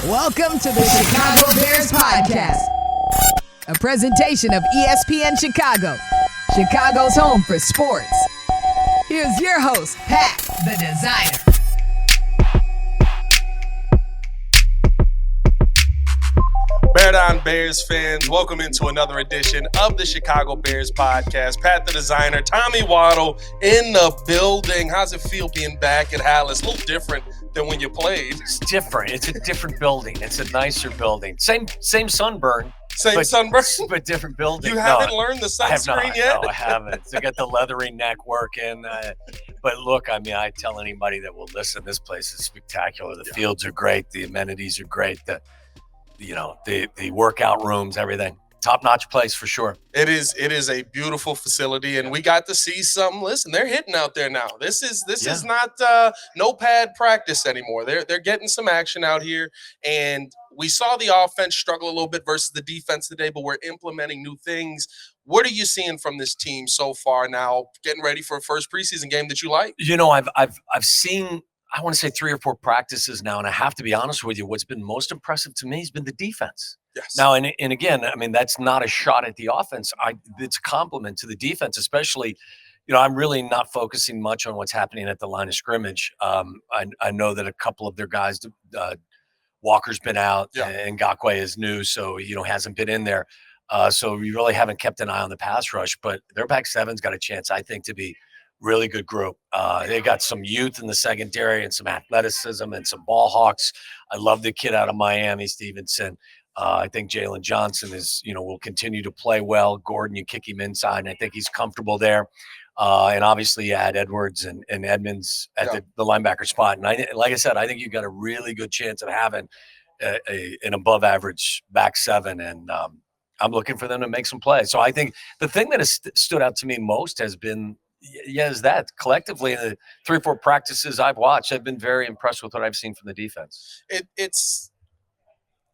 Welcome to the Chicago Bears Podcast, a presentation of ESPN Chicago, Chicago's home for sports. Here's your host, Pat, the designer. Bear down, Bears fans. Welcome into another edition of the Chicago Bears Podcast. Pat, the designer, Tommy Waddle in the building. How's it feel being back at Hallis? A little different than when you played. It's different. It's a different building. It's a nicer building. Same sunburn. Sunburn? But different building. You haven't learned the sunscreen yet? No, I haven't. So I got the leathery neck working. But look, I mean, I tell anybody that will listen, this place is spectacular. The fields are great. The amenities are great. The workout rooms, everything. Top-notch place for sure. It is a beautiful facility, and we got to see some. Listen, they're hitting out there now. This is not no pad practice anymore. They're getting some action out here, and we saw the offense struggle a little bit versus the defense today, but we're implementing new things. What are you seeing from this team so far now, getting ready for a first preseason game that you like? You know, I've seen, I want to say 3 or 4 practices now, and I have to be honest with you, what's been most impressive to me has been the defense. Yes. Now, and again, I mean, that's not a shot at the offense. It's a compliment to the defense, especially, I'm really not focusing much on what's happening at the line of scrimmage. I know that a couple of their guys, Walker's been out, and Ngakoue is new, so, hasn't been in there. So we really haven't kept an eye on the pass rush, but their back seven's got a chance, I think, to be really good group. They got some youth in the secondary and some athleticism and some ball hawks. I love the kid out of Miami, Stevenson. I think Jalen Johnson will continue to play well. Gordon, you kick him inside, and I think he's comfortable there. And obviously you add Edwards and Edmonds at the linebacker spot. And like I said, I think you've got a really good chance of having an above average back seven. And I'm looking for them to make some plays. So I think the thing that has stood out to me most has been, is that collectively in the 3 or 4 practices I've watched, I've been very impressed with what I've seen from the defense. It's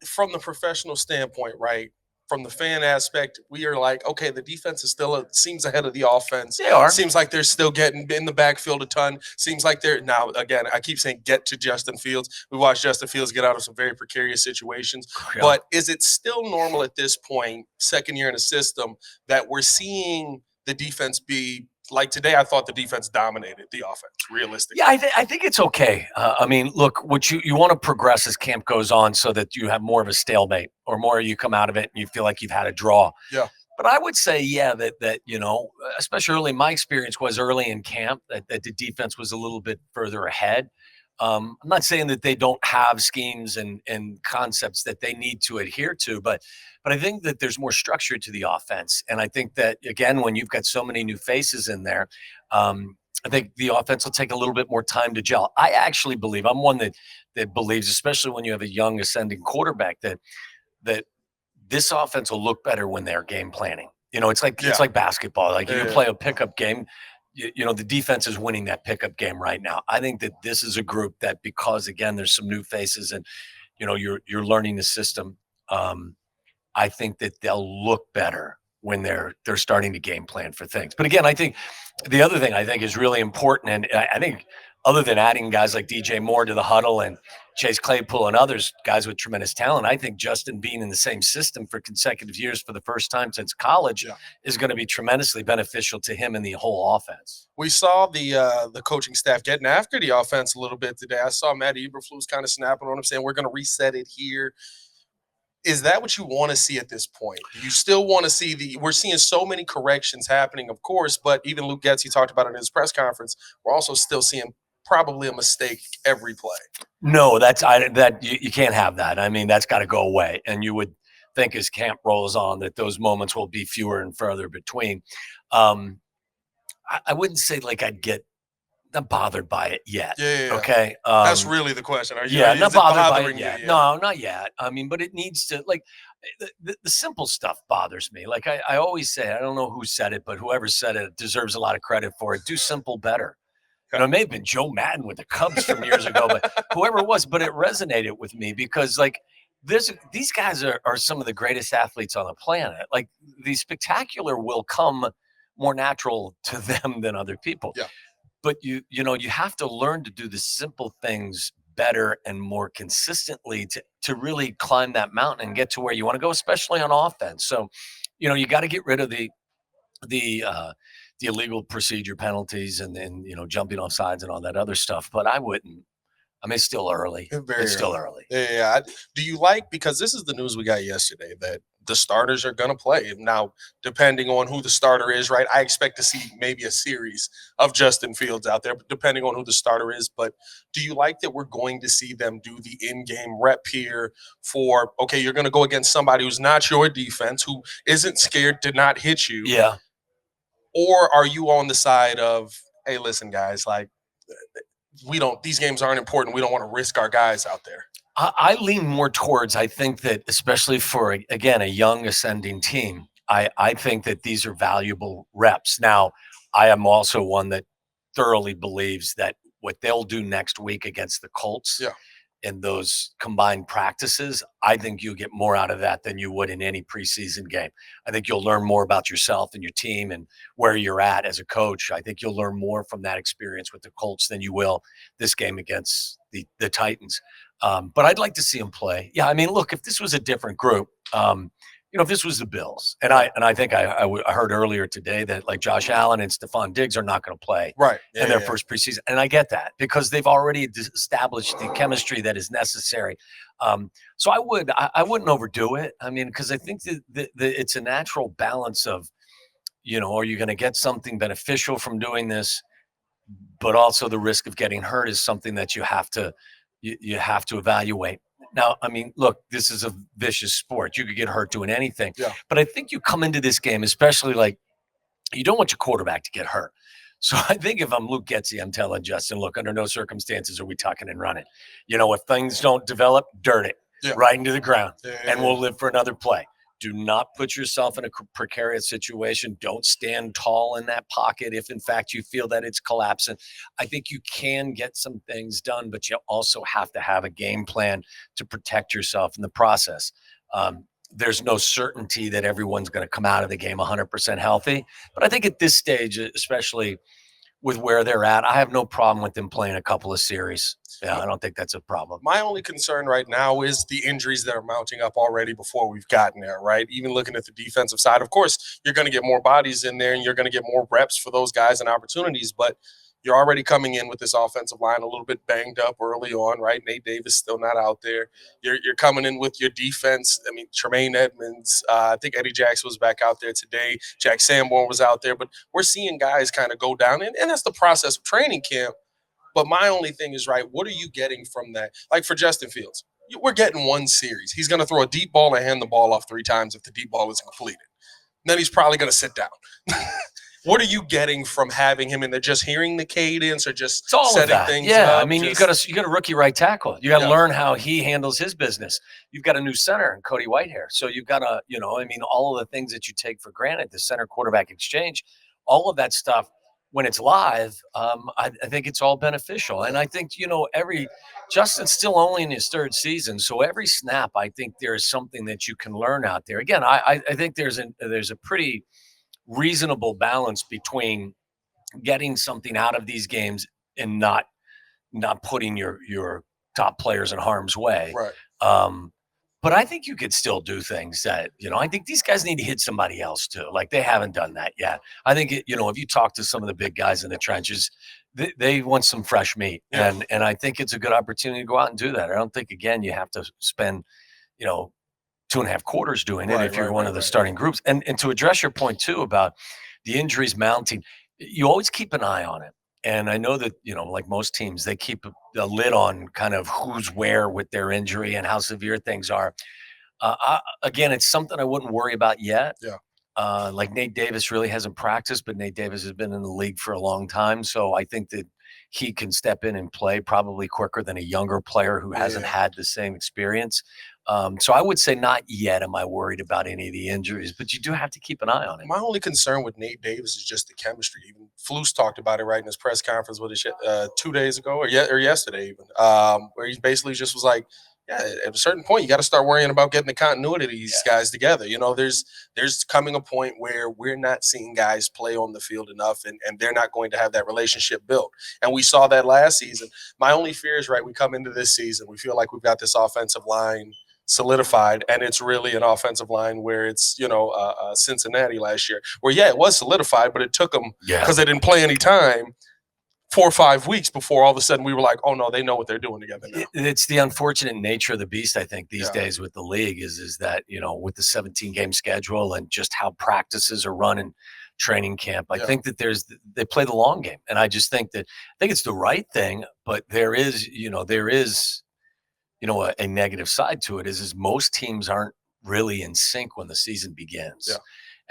from the professional standpoint, right? From the fan aspect, we are like, okay, the defense is still seems ahead of the offense. They are. Seems like they're still getting in the backfield a ton. Seems like they're now, again, I keep saying get to Justin Fields. We watched Justin Fields get out of some very precarious situations. Yeah. But is it still normal at this point, second year in a system, that we're seeing the defense be like today? I thought the defense dominated the offense, realistically. Yeah, I think it's okay. I mean, look, what you want to progress as camp goes on so that you have more of a stalemate or more you come out of it and you feel like you've had a draw. Yeah. But I would say, that especially early, my experience was early in camp that the defense was a little bit further ahead. I'm not saying that they don't have schemes and concepts that they need to adhere to, but I think that there's more structure to the offense. And I think that, again, when you've got so many new faces in there, I think the offense will take a little bit more time to gel. I actually believe, I'm one that believes, especially when you have a young ascending quarterback, that this offense will look better when they're game planning. It's like basketball. Like you play a pickup game. The defense is winning that pickup game right now. I think that this is a group that, because again, there's some new faces and, you're learning the system. I think that they'll look better when they're starting to game plan for things. But again, I think the other thing I think is really important. And I think other than adding guys like DJ Moore to the huddle and Chase Claypool and others, guys with tremendous talent, I think Justin being in the same system for consecutive years for the first time since college is going to be tremendously beneficial to him and the whole offense. We saw the coaching staff getting after the offense a little bit today. I saw Matt Eberflus kind of snapping on him, saying we're going to reset it here. Is that what you want to see at this point? You still want to see we're seeing so many corrections happening, of course, but even Luke Getsy talked about it in his press conference. We're also still seeing probably a mistake every play. No, you can't have that. I mean, that's got to go away. And you would think as camp rolls on that those moments will be fewer and further between. I wouldn't say like I'd get not bothered by it yet. Yeah. Okay. That's really the question. Are you? Yeah, not bothered by it yet. No, not yet. I mean, but it needs to, like, the simple stuff bothers me. Like I always say, I don't know who said it, but whoever said it deserves a lot of credit for it. Do simple better. It may have been Joe Madden with the Cubs from years ago, but whoever it was, but it resonated with me because, like, these guys are some of the greatest athletes on the planet. Like, the spectacular will come more natural to them than other people. Yeah. But you have to learn to do the simple things better and more consistently to really climb that mountain and get to where you want to go, especially on offense. So, you got to get rid of the illegal procedure penalties and then jumping off sides and all that other stuff. But I wouldn't. I mean, it's still early. It's still early. Yeah. Do you like, because this is the news we got yesterday, that the starters are going to play. Now, depending on who the starter is, right, I expect to see maybe a series of Justin Fields out there, but depending on who the starter is. But do you like that we're going to see them do the in-game rep here for, okay, you're going to go against somebody who's not your defense, who isn't scared to not hit you? Yeah. Or are you on the side of, hey, listen, guys, like, these games aren't important. We don't want to risk our guys out there. I lean more towards, I think that especially for, again, a young ascending team, I think that these are valuable reps. Now, I am also one that thoroughly believes that what they'll do next week against the Colts in those combined practices, I think you'll get more out of that than you would in any preseason game. I think you'll learn more about yourself and your team and where you're at as a coach. I think you'll learn more from that experience with the Colts than you will this game against the Titans. But I'd like to see them play. Yeah, I mean, look, if this was a different group, if this was the Bills, and I think I heard earlier today that like Josh Allen and Stephon Diggs are not going to play in their first preseason, and I get that because they've already established the chemistry that is necessary. So I wouldn't overdo it. I mean, because I think that it's a natural balance of, are you going to get something beneficial from doing this, but also the risk of getting hurt is something that you have to evaluate. Now, I mean, look, this is a vicious sport. You could get hurt doing anything. Yeah. But I think you come into this game, especially like you don't want your quarterback to get hurt. So I think if I'm Luke Getsy, I'm telling Justin, look, under no circumstances are we tucking and running. If things don't develop, dirt it right into the ground, and we'll live for another play. Do not put yourself in a precarious situation. Don't stand tall in that pocket if, in fact, you feel that it's collapsing. I think you can get some things done, but you also have to have a game plan to protect yourself in the process. There's no certainty that everyone's going to come out of the game 100% healthy. But I think at this stage, especially with where they're at, I have no problem with them playing a couple of series. Yeah, I don't think that's a problem. My only concern right now is the injuries that are mounting up already before we've gotten there, right? Even looking at the defensive side, of course, you're going to get more bodies in there and you're going to get more reps for those guys and opportunities, but you're already coming in with this offensive line a little bit banged up early on, right? Nate Davis still not out there. You're coming in with your defense. I mean, Tremaine Edmonds, I think Eddie Jackson was back out there today. Jack Sanborn was out there, but we're seeing guys kind of go down, and that's the process of training camp. But my only thing is, right, what are you getting from that? Like for Justin Fields, we're getting one series. He's going to throw a deep ball and hand the ball off 3 times if the deep ball isn't completed. Then he's probably going to sit down. What are you getting from having him in there? Just hearing the cadence or just setting things up? Yeah, I mean, you got a rookie right tackle. You got to learn how he handles his business. You've got a new center in Cody Whitehair. So you've got to, all of the things that you take for granted, the center quarterback exchange, all of that stuff. When it's live, I think it's all beneficial. And I think, Justin's still only in his 3rd season. So every snap, I think there is something that you can learn out there. Again, I think there's a pretty reasonable balance between getting something out of these games and not putting your top players in harm's way. Right. But I think you could still do things that, I think these guys need to hit somebody else too. Like they haven't done that yet. I think, if you talk to some of the big guys in the trenches, they want some fresh meat. Yeah. And I think it's a good opportunity to go out and do that. I don't think, again, you have to spend, 2.5 quarters doing it if you're one of the starting groups. And to address your point too about the injuries mounting, you always keep an eye on it. And I know that, like most teams, they keep a lid on kind of who's where with their injury and how severe things are. Again, it's something I wouldn't worry about yet. Yeah. Like Nate Davis really hasn't practiced, but Nate Davis has been in the league for a long time. So I think that he can step in and play probably quicker than a younger player who hasn't had the same experience. So I would say not yet am I worried about any of the injuries, but you do have to keep an eye on it. My only concern with Nate Davis is just the chemistry. Even Flus talked about it right in his press conference with 2 days ago or yesterday even, where he basically just was like, yeah, at a certain point, you got to start worrying about getting the continuity of these guys together. There's coming a point where we're not seeing guys play on the field enough, and they're not going to have that relationship built. And we saw that last season. My only fear is, right, we come into this season, we feel like we've got this offensive line solidified, and it's really an offensive line where it's Cincinnati last year, where it was solidified, but it took them because they didn't play any time. 4 or 5 weeks before all of a sudden we were like, oh no, they know what they're doing together now. It's the unfortunate nature of the beast, I think, these days with the league is that, with the 17-game schedule and just how practices are run in training camp, I think that they play the long game. And I just think it's the right thing, but there is a negative side to it is most teams aren't really in sync when the season begins. Yeah.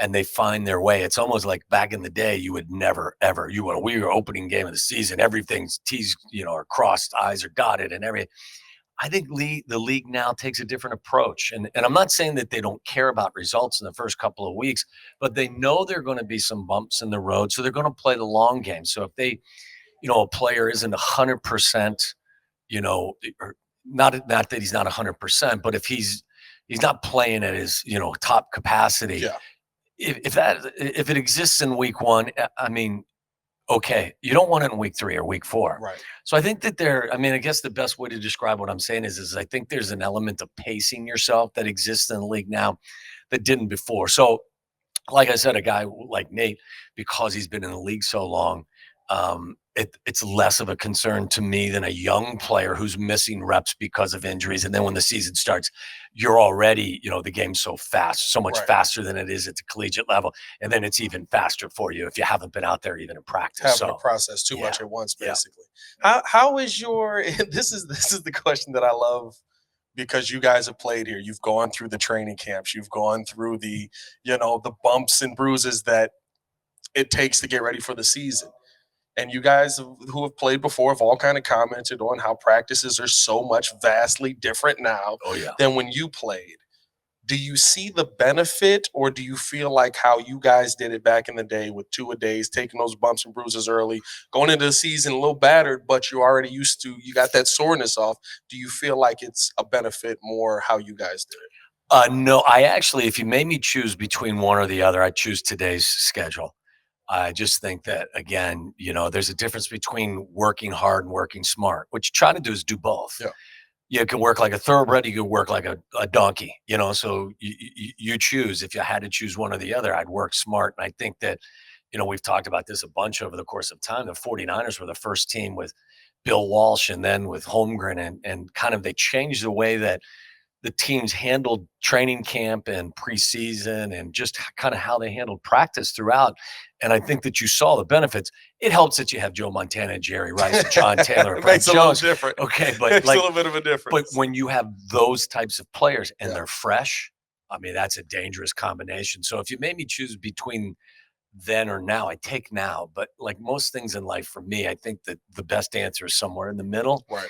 And they find their way. It's almost like back in the day, you would never, ever, we were opening game of the season, everything's T's, are crossed, I's are dotted and everything. I think the league now takes a different approach. And I'm not saying that they don't care about results in the first couple of weeks, but they know there are going to be some bumps in the road. So they're going to play the long game. So if they, a player isn't 100%, or not that he's not 100%, but if he's not playing at his, top capacity, if it exists in week 1, I mean, okay, you don't want it in week 3 or week 4. Right. So I think that I guess the best way to describe what I'm saying is I think there's an element of pacing yourself that exists in the league now that didn't before. So like I said, a guy like Nate, because he's been in the league so long, it's less of a concern to me than a young player who's missing reps because of injuries. And then when the season starts, you're already, the game's so fast, so much faster than it is at the collegiate level. And then it's even faster for you if you haven't been out there even in practice. Having to process too much at once, basically. How is your – this is the question that I love because you guys have played here. You've gone through the training camps. You've gone through the bumps and bruises that it takes to get ready for the season. And you guys who have played before have all kind of commented on how practices are so much vastly different now than when you played. Do you see the benefit, or do you feel like how you guys did it back in the day with 2-a-days, taking those bumps and bruises early, going into the season a little battered, but you're already used to, you got that soreness off. Do you feel like it's a benefit more how you guys did it? No, I actually, if you made me choose between one or the other, I'd choose today's schedule. I just think that, again, there's a difference between working hard and working smart. What you try to do is do both. Yeah. You can work like a thoroughbred, you can work like a donkey, so you choose. If you had to choose one or the other, I'd work smart. And I think that, we've talked about this a bunch over the course of time. The 49ers were the first team with Bill Walsh and then with Holmgren, and kind of they changed the way that the teams handled training camp and preseason and just kind of how they handled practice throughout. And I think that you saw the benefits. It helps that you have Joe Montana and Jerry Rice and John Taylor. It makes Jones. A little different. Okay, but makes a little bit of a difference. But when you have those types of players and they're fresh, I mean, that's a dangerous combination. So if you made me choose between then or now, I take now. But like most things in life, for me, I think that the best answer is somewhere in the middle. Right.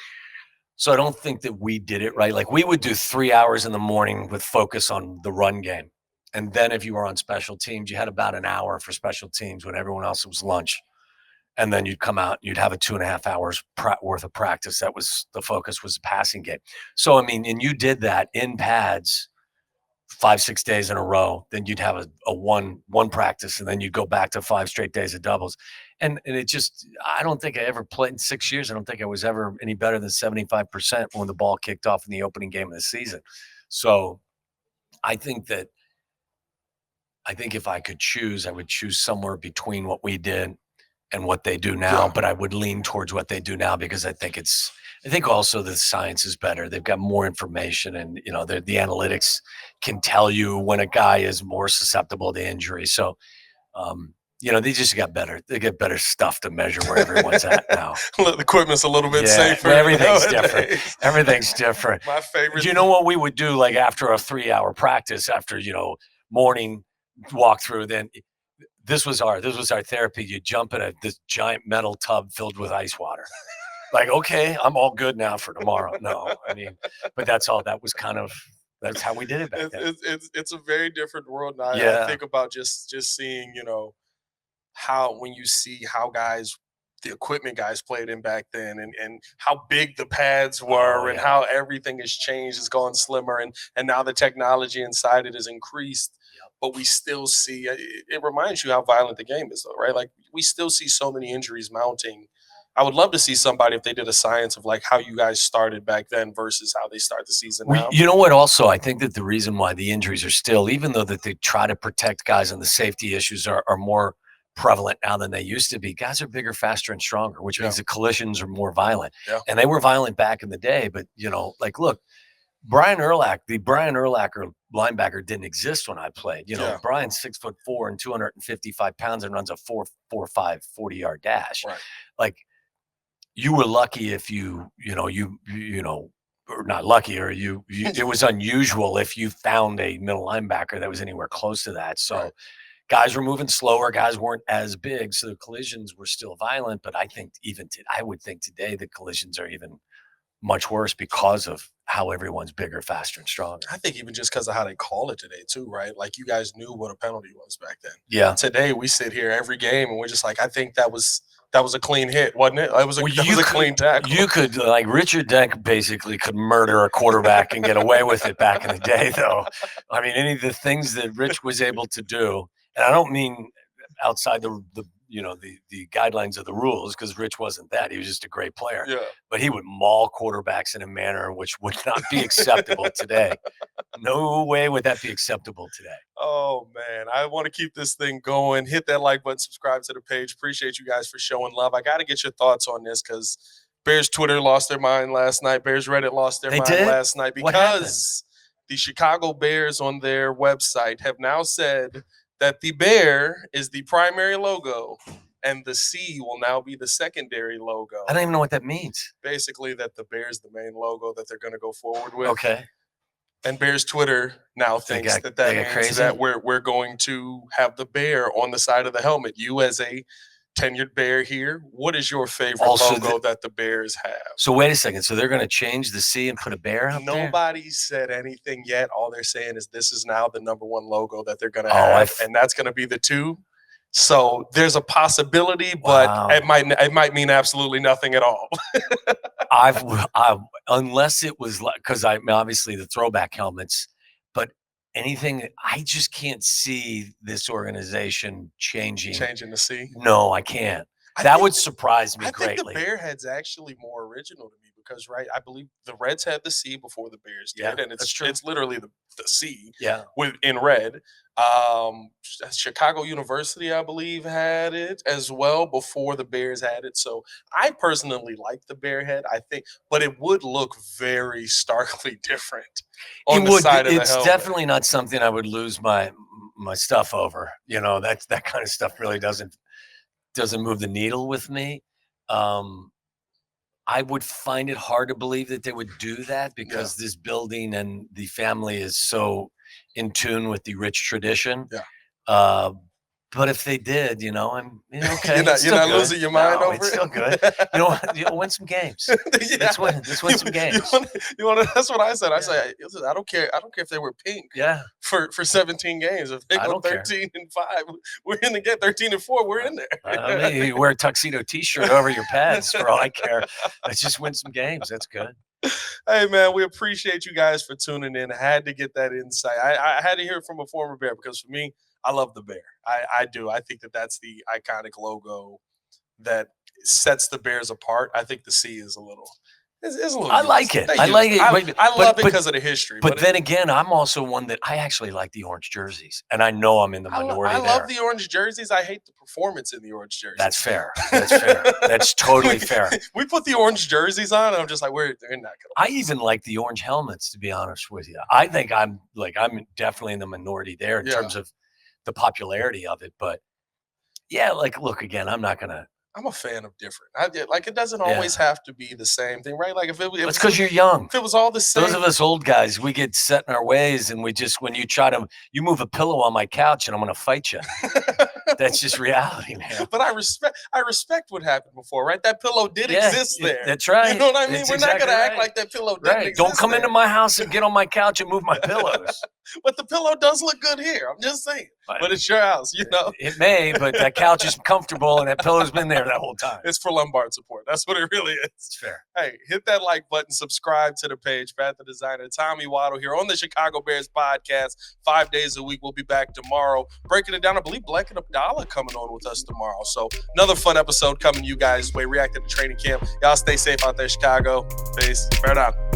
So I don't think that we did it right. Like we would do 3 hours in the morning with focus on the run game. And then if you were on special teams, you had about an hour for special teams when everyone else was lunch. And then you'd come out, you'd have a 2.5 hours worth of practice. That was the focus, was the passing game. So, I mean, and you did that in pads 5-6 days in a row. Then you'd have a one practice, and then you'd go back to 5 straight days of doubles. And it just, I don't think I ever played in 6 years. I don't think I was ever any better than 75% when the ball kicked off in the opening game of the season. So I think if I could choose, I would choose somewhere between what we did and what they do now. But I would lean towards what they do now because I think also the science is better. They've got more information, and the analytics can tell you when a guy is more susceptible to injury. So, they just got better. They get better stuff to measure where everyone's at now. The equipment's a little bit safer. Everything's different. Everything's different. My favorite. Do you know what we would do? Like after a 3-hour practice, after morning walkthrough, then this was our therapy. You jump in this giant metal tub filled with ice water. Like, okay, I'm all good now for tomorrow. No, I mean, but that's all. That's how we did it back then. It's a very different world now. I think about just seeing, how when you see how guys the equipment guys played in back then, and how big the pads were, and how everything has changed. It's gone slimmer, and now the technology inside it has increased. But we still see it reminds you how violent the game is, though, right? Like, we still see so many injuries mounting. I would love to see somebody, if they did a science of like how you guys started back then versus how they start the season now. You know what? Also, I think that the reason why the injuries are still, even though that they try to protect guys and the safety issues are more prevalent now than they used to be, guys are bigger, faster, and stronger, which means the collisions are more violent. Yeah. And they were violent back in the day, but like, look, the Brian Urlacher linebacker didn't exist when I played. Brian's 6'4" and 255 pounds and runs a 4.45 40-yard dash. Right. Like, you were lucky if or not lucky, or it was unusual if you found a middle linebacker that was anywhere close to that. So guys were moving slower, guys weren't as big, so the collisions were still violent. But I think I would think today the collisions are even much worse because of how everyone's bigger, faster, and stronger. I think even just because of how they call it today too, right? Like, you guys knew what a penalty was back then. Yeah. Today we sit here every game and we're just like, I think that was a clean hit, wasn't it? That was a clean tackle. You could, like, Richard Dent basically could murder a quarterback and get away with it back in the day, though. I mean, any of the things that Rich was able to do, and I don't mean outside the guidelines of the rules, because Rich wasn't that. He was just a great player. Yeah. But he would maul quarterbacks in a manner which would not be acceptable today. No way would that be acceptable today. Oh, man. I want to keep this thing going. Hit that like button, subscribe to the page. Appreciate you guys for showing love. I got to get your thoughts on this, because Bears Twitter lost their mind last night. Bears Reddit lost their mind last night, because the Chicago Bears on their website have now said that the bear is the primary logo and the C will now be the secondary logo. I don't even know what that means. Basically, that the bear is the main logo that they're going to go forward with. Okay. And Bears Twitter now thinks that means crazy. That we're going to have the bear on the side of the helmet. You, as a tenured Bear here, what is your favorite logo that the Bears have? So wait a second. So they're going to change the C and put a bear up there? Nobody said anything yet. All they're saying is this is now the number one logo that they're going to have, and that's going to be the 2. So there's a possibility, but it might mean absolutely nothing at all. Unless it was like, because obviously the throwback helmets, but anything, I just can't see this organization changing the C. No, I can't. That would surprise me greatly. I think the Bearhead's actually more original to me, because I believe the Reds had the C before the Bears did, and it's literally the C in red. Chicago University, I believe, had it as well before the Bears had it. So I personally like the Bearhead, I think, but it would look very starkly different on the side of the helmet. It's definitely not something I would lose my stuff over. That kind of stuff really doesn't move the needle with me. I would find it hard to believe that they would do that, because this building and the family is so in tune with the rich tradition. Yeah. But if they did, I'm okay. You're not losing your mind over it. It's still good. You'll win some games. Let's win some games. That's what I said. I said, I don't care. I don't care if they were pink. Yeah. For 17 games, if they go 13-5, we're in the get 13-4. We're in there. You wear a tuxedo T-shirt over your pads for all I care. Let's just win some games. That's good. Hey, man, we appreciate you guys for tuning in. I had to get that insight. I had to hear it from a former Bear, because for me, I love the bear. I do. I think that's the iconic logo that sets the Bears apart. I think the C is a little. It's a little. I like it. I love it because of the history. But then again, I'm also one that I actually like the orange jerseys, and I know I'm in the minority. I love the orange jerseys. I hate the performance in the orange jerseys. That's fair. That's fair. That's totally fair. We put the orange jerseys on, and I'm just like, they're not gonna. I even like the orange helmets, to be honest with you. I think I'm definitely in the minority there in terms of the popularity of it. But look, again, I'm a fan of different. It doesn't always have to be the same thing, right? Like, it's because you're young. If it was all the same, those of us old guys, we get set in our ways, and when you move a pillow on my couch, and I'm going to fight you. That's just reality, man. But I respect what happened before, right? That pillow did exist there. That's right. You know what I mean? We're not going to act like that pillow didn't exist. Don't come into my house and get on my couch and move my pillows. But the pillow does look good here. I'm just saying. But it's your house, you know. It may, but that couch is comfortable and that pillow's been there that whole time. It's for lumbar support. That's what it really is. It's fair. Hey, hit that like button, subscribe to the page. Pat the Designer, Tommy Waddle here on the Chicago Bears podcast. 5 days a week. We'll be back tomorrow. Breaking it down. I believe Black and Abdallah coming on with us tomorrow. So another fun episode coming you guys' way. Reacting to training camp. Y'all stay safe out there, Chicago. Peace. Fair enough.